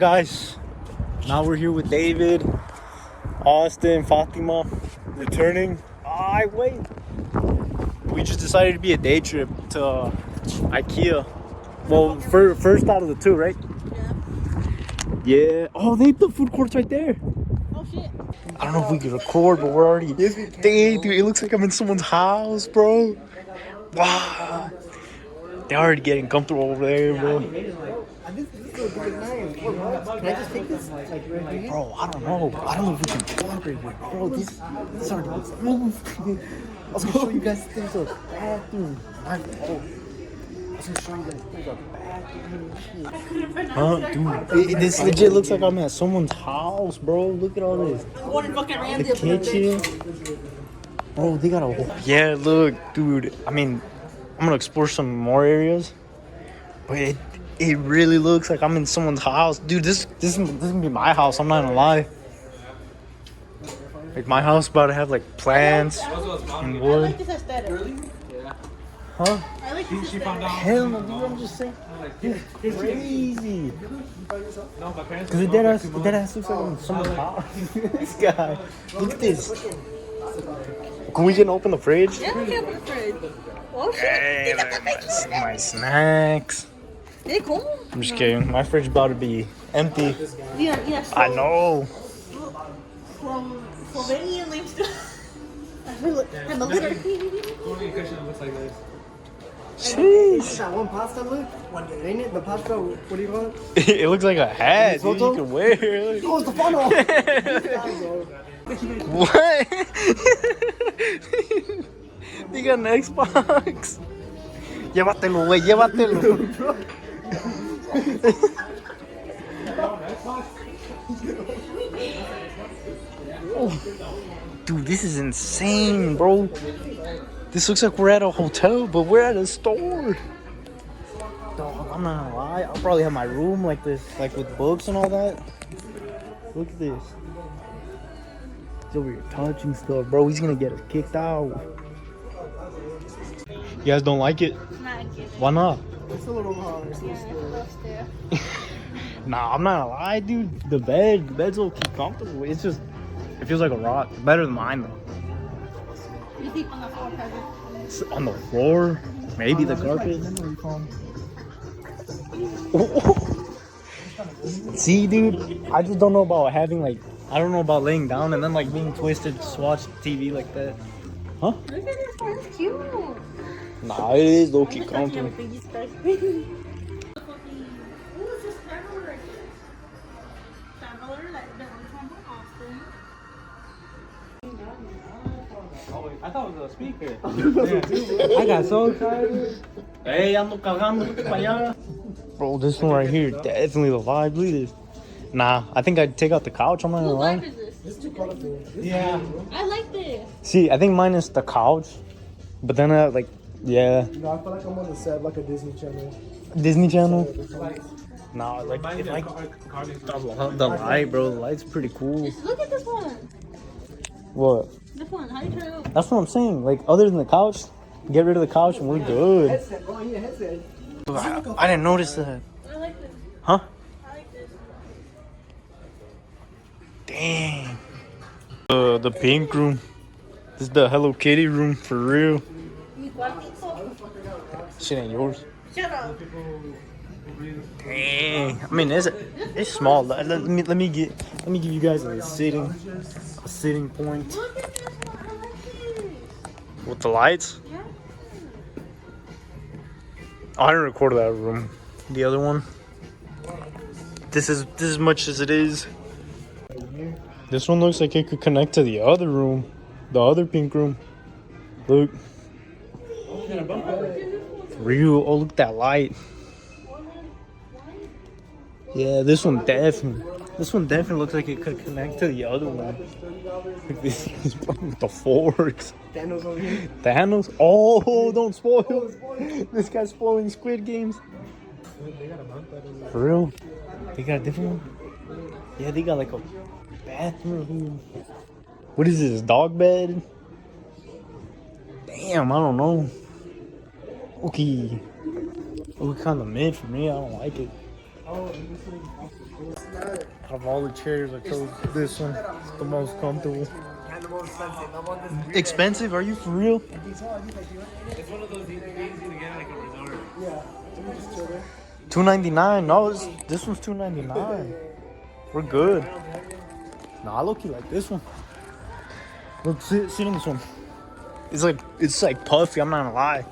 guys, now we're here with David, Austin, Fatima, returning. Wait. We just decided to be a day trip to Ikea. Well, first out of the two, right? Yeah. Oh, they have the food courts right there. Oh shit. I don't know if we can record, but we're already. Dang, dude, it looks like I'm in someone's house, bro. Wow. They're already getting comfortable over there, bro. Can I just take this? Bro, I don't know. I don't know if we can cooperate with. Bro, this already looks move. I was gonna show you guys there's a bathroom. I was gonna show you guys there's a bathroom. Huh, dude? This legit looks like I'm at someone's house, bro. Look at all this. The kitchen. Bro, they got a whole. Yeah, look, dude. I mean, I'm gonna explore some more areas, but it really looks like I'm in someone's house, dude. This is gonna be my house. I'm not gonna lie. Like my house about to have like plants and wood. I like this aesthetic. Huh? I like this aesthetic. Hell no, dude. I'm just saying. It's crazy. Cause the dead ass looks like I'm in someone's house. This guy. Look at this. Can we just open the fridge? Yeah, we can open the fridge. Oh shit. Hey, my snacks. They cool. I'm just kidding. My fridge about to be empty. Yeah, so I know. From Slovenian names to I'm a litter. Jeez. That one pasta look? Ain't it? The pasta, what do you want? It looks like a hat, dude, you can wear. Oh, it's the funnel! What? They got an Xbox. Llévatelo, güey, llévatelo. Oh, dude, this is insane, bro. This looks like we're at a hotel, but we're at a store. Dog, I'm not gonna lie. I'll probably have my room like this, like with books and all that. Look at this. He's over here touching stuff, bro. He's gonna get us kicked out. You guys don't like it? Why not? It's a little hard. Nah, I'm not gonna lie, dude. The bed's okay comfortable. It's just, it feels like a rock. Better than mine though. You sleep on the floor, Kevin? It's on the floor, maybe the carpet. See, dude, I just don't know about having like, I don't know about laying down and then like being twisted to watch TV like that. Huh? Look at this one, it's cute. Nah, it is low-key comfortable. Who is this traveler right here? Traveler, like the one from Austin. Oh, I thought it was a speaker. I got so excited. Hey, ando cagando para allá. Bro, this one right here, definitely the vibe. Look at this. Nah, I think I'd take out the couch. I'm not gonna lie. What vibe is this? It's too colorful. Yeah. I like this. See, I think mine is the couch, but then like, yeah, No, I feel like I'm on the set like a Disney Channel. Disney Channel. Nah, like if like the light, bro, the light's pretty cool. Look at this one. What? This one, how do you turn it on? That's what I'm saying. Like, other than the couch, get rid of the couch and we're good. Headset. Oh, yeah, headset. I didn't notice that. I like this. Huh? I like this. Dang. The pink room. This is the Hello Kitty room for real. Shit ain't yours. Shut up. Dang. I mean, it's small. Let me give you guys a sitting point Look at this one. I like it. with the lights. Yeah. Oh, I didn't record that room. The other one. This is as much as it is. This one looks like it could connect to the other room, the other pink room. Look. Real. Oh, look at that light. Yeah, this one definitely looks like it could connect to the other one. Like this is with the forks. Thanos over here. Thanos? Oh, don't spoil. This guy's spoiling Squid Games. For real? They got a different one? Yeah, they got like a bathroom. What is this, dog bed? Damn, I don't know. Okay. Oh, kind of mid for me. I don't like it. Out of all the chairs, I chose this one. It's the most comfortable. And the most expensive. I want this weird. Expensive? Are you for real? I think so. I think like you. It's one of those easy to get like a resort. Yeah. Let me just chill there. $2.99. No, this one's $2.99. We're good. Nah, I low-key like this one. Look, sit on this one. It's like puffy. I'm not gonna lie.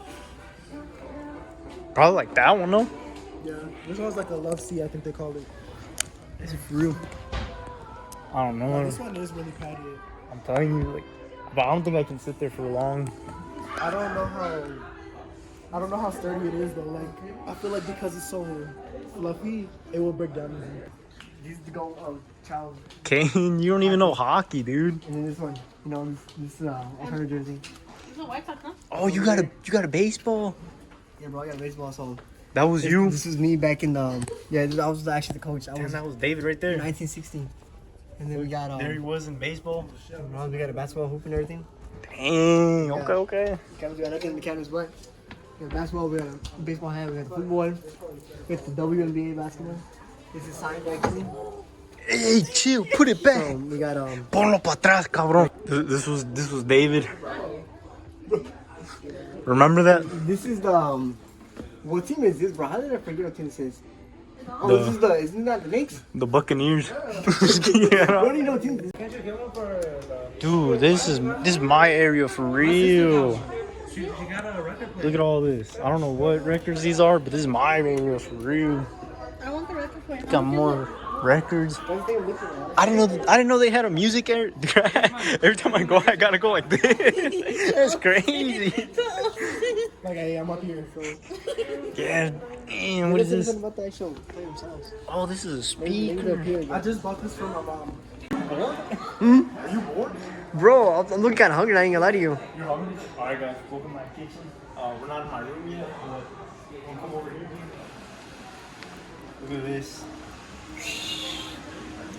Probably like that one though. Yeah. This one's like a love seat, I think they call it. Is it for real? I don't know. This one is really padded. I'm telling you, like, but I don't think I can sit there for long. I don't know how sturdy it is though. Like I feel like because it's so fluffy, it will break down easy. These go child. Kane, you don't even know hockey, dude. And then this one, you know, this alternative jersey. It's a White Sox, huh? Oh, you got a baseball. Yeah, bro, I got a baseball. So That was you. this was me back in yeah, I was actually the coach. I Damn, was that was David right there. 1916. And then we got There he was in baseball. we got a basketball hoop and everything. Dang. Okay. We got nothing in the canvas, but we got basketball, we got a baseball hat, we got the football, we got the WNBA basketball. This is signed by me. Hey, chill. Put it back. We got Ponlo para atrás, cabrón. This was David. Remember that? this is the what team is this, bro? How did I forget what team this is? Oh, The- isn't that the Knicks? The Buccaneers. I don't even know what team this is. Dude, this is my area for real. She got a record player. Look at all this. I don't know what records these are, but this is my area for real. I want the record player. Got more records. I didn't know they had a music area. Every time I go, I gotta go like this. That's crazy. Like, hey, I'm up here, so. Yeah. Damn, what is this? About the actual play themselves. Oh, this is a Leave it up speaker. here. I just bought this from my mom. Bro, I'm looking kind of hungry. I ain't gonna lie to you. You're hungry? All right, guys. Welcome to my kitchen. We're not in my room yet, but we'll come over here. Look at this.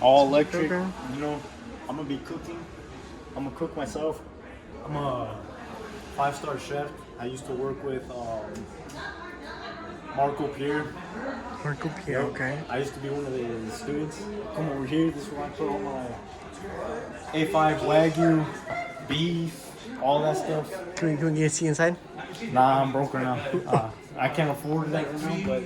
All electric. Okay. You know, I'm gonna be cooking. I'm gonna cook myself. I'm a 5-star chef. I used to work with Marco Pierre. Marco Pierre, okay. I used to be one of the students. Come over here. This is where I put all my A5 Wagyu, beef, all that stuff. Can we get a seat inside? Nah, I'm broke right now. I can't afford that right now, but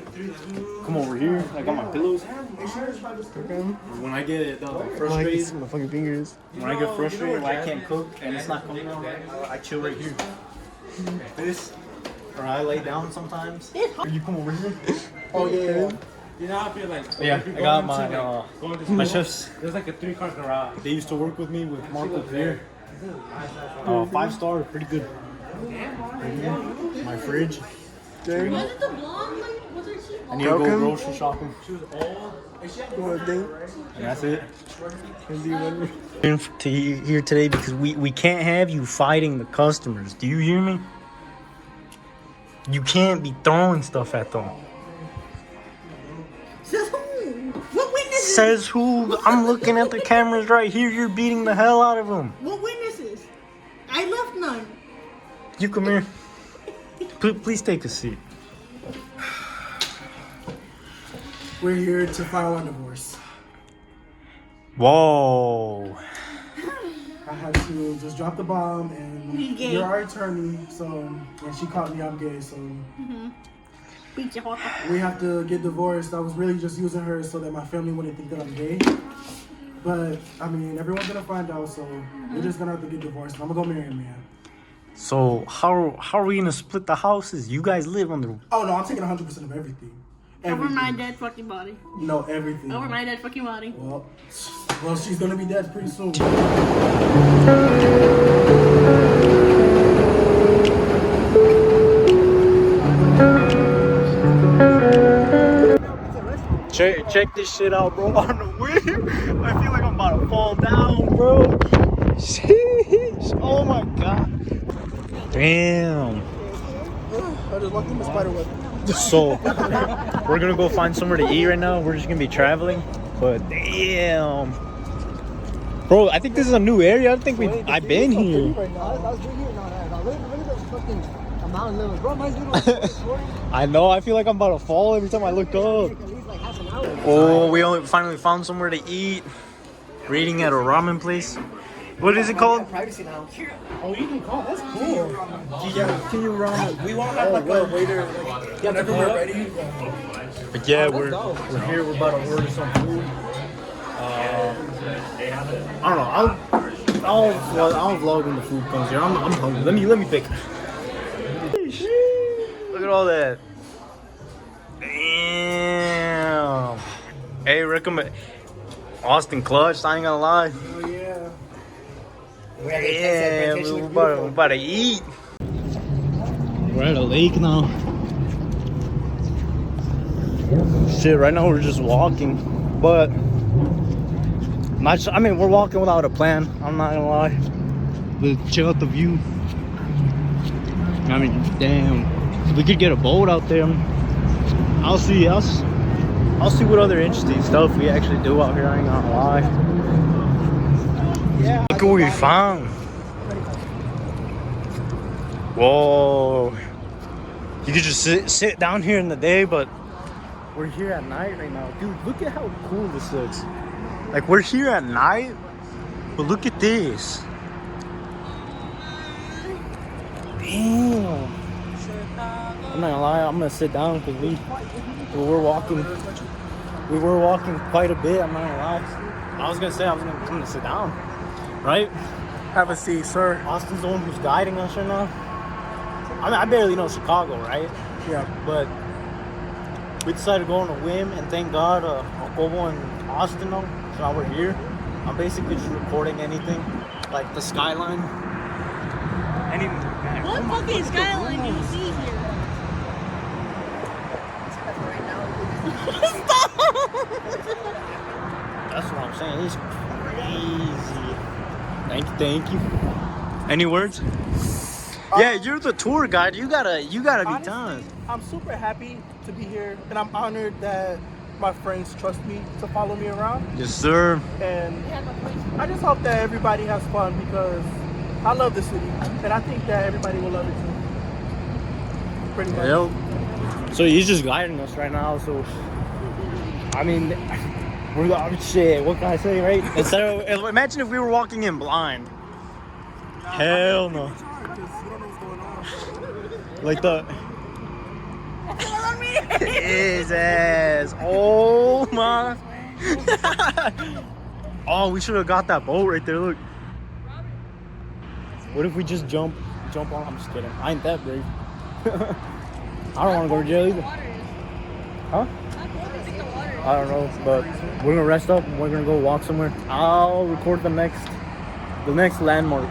come over here. I got my pillows. When I get I can frustrated, see my fucking fingers. when I get frustrated, when I can't cook and it's not coming out right, I chill right here. This, or I lay down sometimes. Or you come over here. Oh, yeah. You know how I feel like. Yeah, if you're I got going to, my going to my school, chefs. There's like a 3-car garage. They used to work with me with Marco Pierre. 5-star, pretty good. My fridge. Was it the blonde? Like, what's her sheet? I need to go grocery shopping. And that's it. To here today because we can't have you fighting the customers. Do you hear me? You can't be throwing stuff at them. Says who? What witnesses? Says who? I'm looking at the cameras right here. You're beating the hell out of them. What witnesses? I left none. You come here. Please take a seat. We're here to file a divorce. Whoa. I had to just drop the bomb, and He's gay. you're our attorney, so, and she caught me, I'm gay, so Beat your heart. we have to get divorced. I was really just using her so that my family wouldn't think that I'm gay. But, I mean, everyone's gonna find out, so we're just gonna have to get divorced. I'm gonna go marry a man. So how are we gonna split the houses? You guys live under. Oh, no, I'm taking 100% of everything. Over my dead fucking body. No, everything. Over my dead fucking body. Well, she's gonna be dead pretty soon. Check this shit out, bro. On the whip, I feel like I'm about to fall down, bro. Sheesh. Oh my god. Damn. I just walked in the spider web. So we're gonna go find somewhere to eat right now. We're just gonna be traveling, but damn, bro, I think this is a new area. I don't think I've been here. I know. I feel like I'm about to fall every time I look up. Oh, we finally found somewhere to eat. We're eating at a ramen place. What is it called? Privacy now. Oh, you can call. That's cool. Can you ramen? We won't have like a waiter. Whenever we're ready. But yeah, we're here. We're about to order some food. I don't know. I'll vlog when the food comes here. I'm hungry. Let me pick. Look at all that. Damn. Hey, recommend Austin Clutch. I ain't gonna lie. Oh yeah. Yeah, we're about to eat. We're at a lake now. Shit, right now we're just walking, but I mean, we're walking without a plan. I'm not gonna lie. But check out the view. I mean, damn, we could get a boat out there. I'll see what other interesting stuff we actually do out here. I ain't gonna lie. Yeah. Look what we found. Whoa. You could just sit down here in the day, but we're here at night right now. Dude, look at how cool this looks. Like, we're here at night, but look at this. Damn. I'm not gonna lie, I'm gonna sit down because we were walking quite a bit. I'm not gonna lie. I was gonna sit down, right? Have a seat, sir. Austin's the one who's guiding us right now. I mean, I barely know Chicago, right? Yeah. But we decided to go on a whim, and thank God, Jacobo and Austin know. So now we're here. I'm basically just recording anything, like the skyline. What fucking skyline do you see here? That's what I'm saying. It's crazy. Thank you. Any words? Yeah, you're the tour guide. You gotta be done. I'm super happy to be here, and I'm honored that my friends trust me to follow me around. Yes, sir. And I just hope that everybody has fun because I love the city, and I think that everybody will love it too. Pretty much. Yep. So he's just guiding us right now. So I mean, shit. What can I say, right? Instead of imagine if we were walking in blind. Hell no. Like the his ass. Oh my. Oh, we should have got that boat right there. Look. What if we just jump on? I'm just kidding. I ain't that brave. I don't want to go to jail either. Huh? I don't know, but we're gonna rest up and we're gonna go walk somewhere. I'll record the next landmark.